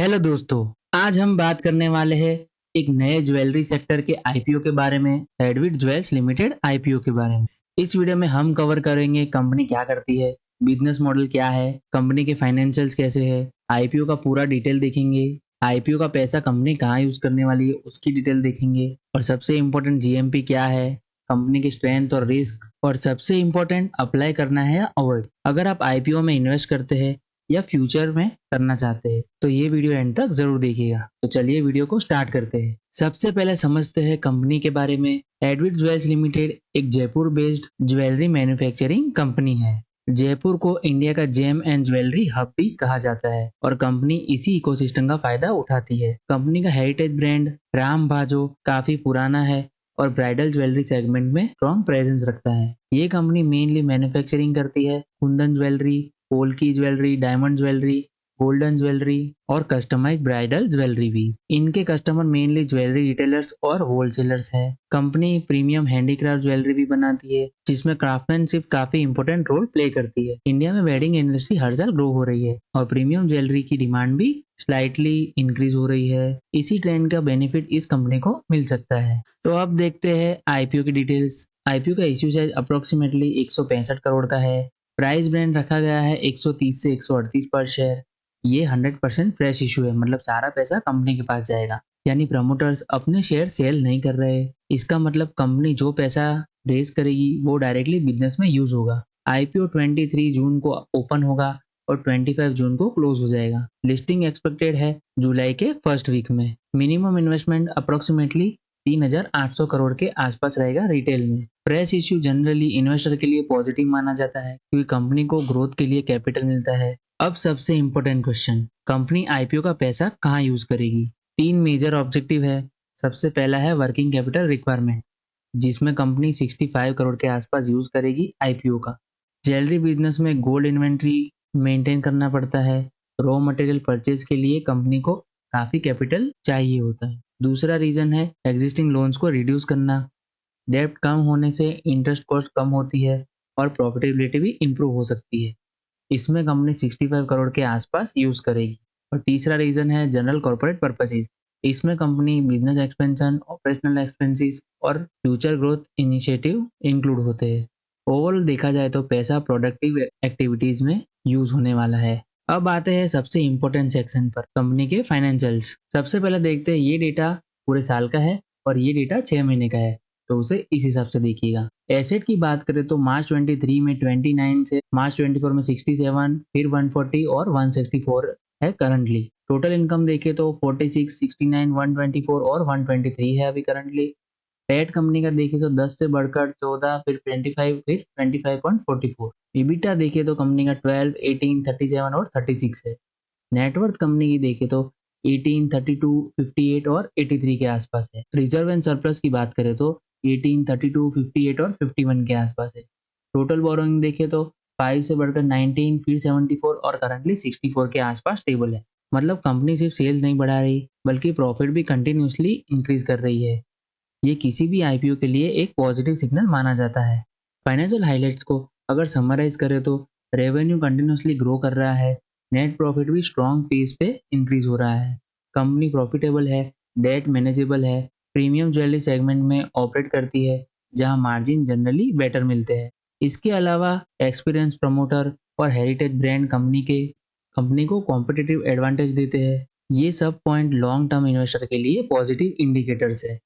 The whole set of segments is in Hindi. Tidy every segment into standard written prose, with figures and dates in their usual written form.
हेलो दोस्तों, आज हम बात करने वाले हैं एक नए ज्वेलरी सेक्टर के आईपीओ के बारे में, एडविट ज्वेल्स लिमिटेड आईपीओ के बारे में। इस वीडियो में हम कवर करेंगे कंपनी क्या करती है, बिजनेस मॉडल क्या है, कंपनी के फाइनेंशियल्स कैसे है, आईपीओ का पूरा डिटेल देखेंगे, आईपीओ का पैसा कंपनी कहाँ यूज करने वाली है उसकी डिटेल देखेंगे, और सबसे इम्पोर्टेंट जीएमपी क्या है, कंपनी की स्ट्रेंथ और रिस्क, और सबसे इम्पोर्टेंट अप्लाई करना है या अवॉइड अगर आप आईपीओ में इन्वेस्ट करते हैं या फ्यूचर में करना चाहते हैं। तो ये वीडियो एंड तक जरूर देखिएगा। तो चलिए वीडियो को स्टार्ट करते हैं। सबसे पहले समझते हैं कंपनी के बारे में। एडविट ज्वेल्स लिमिटेड एक Jaipur based jewellery manufacturing company है। जयपुर को इंडिया का जेम एंड ज्वेलरी हब भी कहा जाता है और कंपनी इसी इकोसिस्टम का फायदा उठाती है। कंपनी का हेरिटेज ब्रांड राम बाजो काफी पुराना है और ब्राइडल ज्वेलरी सेगमेंट में स्ट्रॉन्ग प्रेजेंस रखता है। ये कंपनी मेनली मैन्युफैक्चरिंग करती है Kundan jewellery, polki jewellery, diamond jewellery, golden jewellery और कस्टमाइज ब्राइडल ज्वेलरी भी। इनके कस्टमर मेनली ज्वेलरी रिटेलर्स और होलसेलर्स है। कंपनी प्रीमियम हैंडीक्राफ्ट ज्वेलरी भी बनाती है जिसमें क्राफ्टमैनशिप काफी इंपॉर्टेंट रोल प्ले करती है। इंडिया में वेडिंग इंडस्ट्री हर साल ग्रो हो रही है और प्रीमियम ज्वेलरी की डिमांड भी स्लाइटली इंक्रीज हो रही है। इसी ट्रेंड का बेनिफिट इस कंपनी को मिल सकता है। तो अब देखते हैं आईपीओ की डिटेल्स। आईपीओ का इश्यू साइज अप्रोक्सीमेटली 165 करोड़ का है। प्राइस बैंड रखा गया है 130 से 138 पर शेयर। ये 100% फ्रेश इशू है, मतलब सारा पैसा कंपनी के पास जाएगा, यानी प्रमोटर्स अपने शेयर सेल नहीं कर रहे। इसका मतलब कंपनी जो पैसा रेज करेगी वो डायरेक्टली बिजनेस में यूज होगा। आईपीओ 23 जून को ओपन होगा और 25 जून को क्लोज हो जाएगा। लिस्टिंग एक्सपेक्टेड है जुलाई के फर्स्ट वीक में। मिनिमम इन्वेस्टमेंट अप्रोक्सीमेटली 3,800 करोड़ के आसपास रहेगा रिटेल में। प्रेस इश्यू जनरली इन्वेस्टर के लिए पॉजिटिव माना जाता है क्योंकि कंपनी को ग्रोथ के लिए कैपिटल मिलता है। अब सबसे इंपॉर्टेंट क्वेश्चन, कंपनी आईपीओ का पैसा कहाँ यूज करेगी? 3 मेजर ऑब्जेक्टिव है। सबसे पहला है वर्किंग कैपिटल रिक्वायरमेंट, जिसमें कंपनी 65 करोड़ के आसपास यूज करेगी आईपीओ का। ज्वेलरी बिजनेस में गोल्ड इन्वेंट्री मेंटेन करना पड़ता है। रॉ मटेरियल परचेज के लिए कंपनी को काफी कैपिटल चाहिए होता है। दूसरा रीजन है एग्जिस्टिंग लोन्स को रिड्यूस करना। डेब्ट कम होने से इंटरेस्ट कॉस्ट कम होती है और प्रॉफिटेबिलिटी भी इंप्रूव हो सकती है। इसमें कंपनी 65 करोड़ के आसपास यूज करेगी। और तीसरा रीजन है जनरल कॉर्पोरेट पर्पसेस। इसमें company business expansion, operational expenses और फ्यूचर ग्रोथ इनिशिएटिव इंक्लूड होते हैं। ओवरऑल देखा जाए तो पैसा प्रोडक्टिव एक्टिविटीज में यूज होने वाला है। अब आते हैं सबसे इंपॉर्टेंट सेक्शन पर, कंपनी के फाइनेंशियल्स। सबसे पहले देखते हैं ये डेटा पूरे साल का है और ये डेटा 6 महीने का है, तो उसे इस हिसाब से देखिएगा। एसेट की बात करें तो मार्च 23 में 29 से मार्च 24 में 67, फिर 140 और 164 है करंटली। टोटल इनकम देखे तो 46, 69, 124 और 123 है अभी करंटली। पैट कंपनी का देखे तो 10 से बढ़कर 14, फिर 25, फिर 25.44। ईबिटा देखे तो कंपनी का 12, 18, 37 और 36 है। नेटवर्थ कंपनी की देखे तो 18, 32, 58 और 83 के आसपास है। रिजर्व एंड सरप्लस की बात करें तो 18, 32, 58 और 51 के आसपास है। टोटल बोरोइंग देखे तो 5 से बढ़कर 19, फिर 74 और करंटली 64 के आसपास स्टेबल है। मतलब कंपनी सिर्फ सेल्स नहीं बढ़ा रही बल्कि प्रॉफिट भी कंटिन्यूसली इंक्रीज कर रही है। ये किसी भी आईपीओ के लिए एक पॉजिटिव सिग्नल माना जाता है। फाइनेंशियल हाइलाइट्स को अगर समराइज करें तो रेवेन्यू कंटिन्यूसली ग्रो कर रहा है, नेट प्रॉफिट भी स्ट्रॉन्ग पेस पे इंक्रीज हो रहा है, कंपनी प्रॉफिटेबल है, डेट मैनेजेबल है, प्रीमियम ज्वेलरी सेगमेंट में ऑपरेट करती है जहां मार्जिन जनरली बेटर मिलते हैं। इसके अलावा एक्सपीरियंस प्रमोटर और हेरिटेज ब्रांड कंपनी को कॉम्पिटिटिव एडवांटेज देते हैं। ये सब पॉइंट लॉन्ग टर्म इन्वेस्टर के लिए पॉजिटिव इंडिकेटर्स है।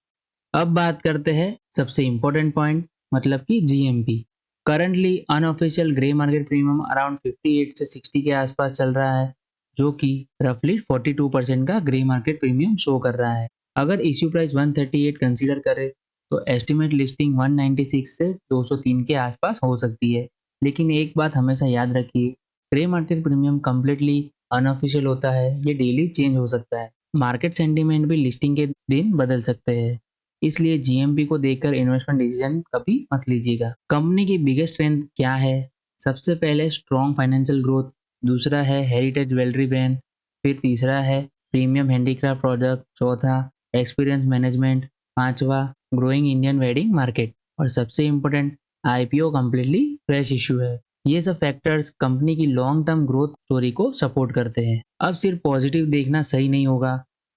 अब बात करते हैं सबसे इंपॉर्टेंट पॉइंट, मतलब कि GMP. Currently unofficial grey market premium around 58 से 60 के आसपास चल रहा है, जो कि रफली 42% का ग्रे मार्केट प्रीमियम शो कर रहा है। अगर इश्यू प्राइस 138 कंसीडर करें तो एस्टिमेट लिस्टिंग 196 से 203 के आसपास हो सकती है। लेकिन एक बात हमेशा याद रखिए, grey market premium completely unofficial होता है, ये डेली चेंज हो सकता है। मार्केट सेंटीमेंट भी लिस्टिंग के दिन बदल सकते हैं, इसलिए जीएमपी को देखकर इन्वेस्टमेंट डिसीजन कभी मत लीजिएगा। कंपनी की बिगेस्ट स्ट्रेंथ क्या है? सबसे पहले स्ट्रॉन्ग फाइनेंशियल ग्रोथ, दूसरा है हेरिटेज ज्वेलरी ब्रांड, फिर तीसरा है प्रीमियम हैंडीक्राफ्ट प्रोडक्ट, चौथा एक्सपीरियंस मैनेजमेंट, पांचवा ग्रोइंग इंडियन वेडिंग मार्केट और सबसे important IPO completely fresh issue है। ये सब फैक्टर्स कंपनी की लॉन्ग टर्म ग्रोथ स्टोरी को सपोर्ट करते हैं। अब सिर्फ पॉजिटिव देखना सही नहीं होगा,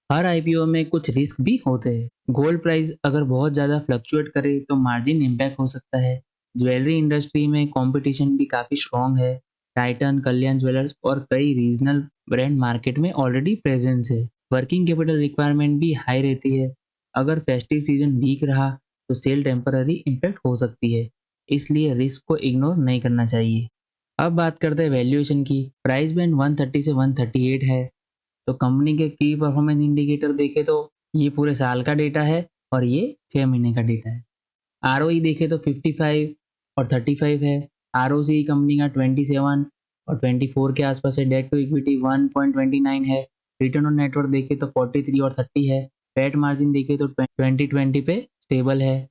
हर आईपीओ में कुछ रिस्क भी होते हैं। गोल्ड प्राइस अगर बहुत ज़्यादा फ्लक्चुएट करे तो मार्जिन इम्पैक्ट हो सकता है। ज्वेलरी इंडस्ट्री में कंपटीशन भी काफ़ी स्ट्रॉन्ग है। टाइटन, कल्याण ज्वेलर्स और कई रीजनल ब्रांड मार्केट में ऑलरेडी प्रेजेंस है। वर्किंग कैपिटल रिक्वायरमेंट भी हाई रहती है। अगर फेस्टिव सीजन वीक रहा तो सेल टेम्पररी इम्पैक्ट हो सकती है, इसलिए रिस्क को इग्नोर नहीं करना चाहिए। अब बात करते हैं वैल्यूएशन की। प्राइस बैंड 130 से 138 है। तो कंपनी के की परफॉर्मेंस इंडिकेटर देखे तो ये पूरे साल का डेटा है और ये 6 महीने का डेटा है। आरओई देखे तो 55 और 35 है। आरओसी कंपनी का 27 और 24 के आसपास है। डेट टू इक्विटी 1.29 है। रिटर्न ऑन नेटवर्थ देखे तो 43 और 30 है। पैट मार्जिन देखे तो 20 पे स्टेबल है।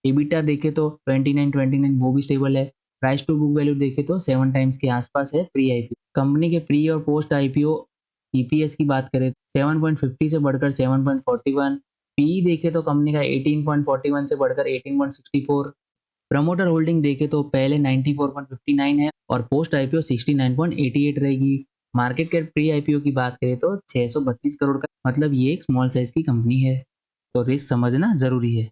EBITDA देखे तो 29 वो भी स्टेबल है। प्राइस टू बुक वैल्यू देखे तो 7 टाइम्स के आसपास है प्री आईपीओ। कंपनी के प्री और पोस्ट आईपीओ ईपीएस की बात करें 7.50 से बढ़कर 7.41। पीई देखे तो कंपनी का 18.41 से बढ़कर 18.64। प्रमोटर होल्डिंग देखे तो पहले 94.59 है और पोस्ट आईपीओ 69.88 रहेगी। मार्केट कैप प्री आईपीओ की बात करें तो 632 करोड़ का, मतलब ये एक स्मॉल साइज की कंपनी है, तो रिस्क समझना जरूरी है।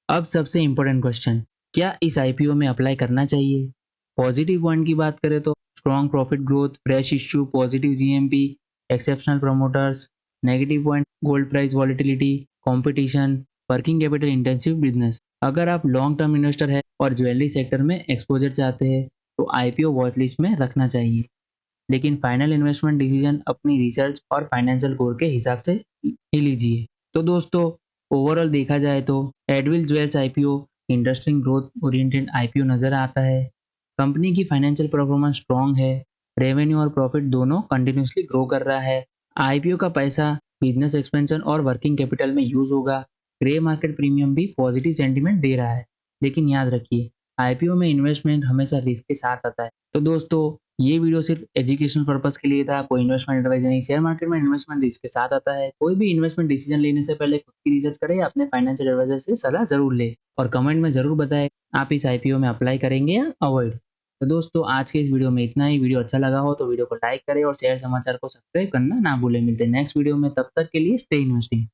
अब सबसे इम्पोर्टेंट क्वेश्चन, क्या इस आईपीओ में अप्लाई करना चाहिए? पॉजिटिव पॉइंट की बात करें तो strong profit growth, fresh issue, positive GMP, exceptional promoters. Negative point gold price volatility, competition, working capital intensive business. अगर आप लॉन्ग टर्म इन्वेस्टर है और ज्वेलरी सेक्टर में एक्सपोजर चाहते हैं तो आईपीओ वॉच लिस्ट में रखना चाहिए, लेकिन फाइनल इन्वेस्टमेंट डिसीजन अपनी रिसर्च और फाइनेंशियल गोल के हिसाब से ही लीजिए। तो दोस्तों, ओवरऑल देखा जाए तो Advil jewels IPO industry growth oriented IPO नजर आता है। कंपनी की फाइनेंशियल परफॉर्मेंस स्ट्रॉन्ग है। रेवेन्यू और प्रॉफिट दोनों कंटिन्यूसली ग्रो कर रहा है। आईपीओ का पैसा बिजनेस एक्सपेंशन और वर्किंग कैपिटल में यूज होगा। ग्रे मार्केट प्रीमियम भी पॉजिटिव सेंटीमेंट दे रहा है, लेकिन याद रखिए आईपीओ में इन्वेस्टमेंट हमेशा रिस्क के साथ आता है। तो दोस्तों, ये वीडियो सिर्फ एजुकेशनल पर्पस के लिए था, कोई इन्वेस्टमेंट एडवाइस नहीं। शेयर मार्केट में इन्वेस्टमेंट रिस्क के साथ आता है। कोई भी इन्वेस्टमेंट डिसीजन लेने से पहले खुद की रिसर्च करें या अपने फाइनेंशियल एडवाइजर से सलाह जरूर ले, और कमेंट में जरूर बताएं आप इस आईपीओ में अप्लाई करेंगे या अवॉइड। तो दोस्तों, आज के इस वीडियो में इतना ही। वीडियो अच्छा लगा हो तो वीडियो को लाइक करें और शेयर समाचार को सब्सक्राइब करना ना भूलें। मिलते हैं नेक्स्ट वीडियो में, तब तक के लिए स्टे इन्वेस्टिंग।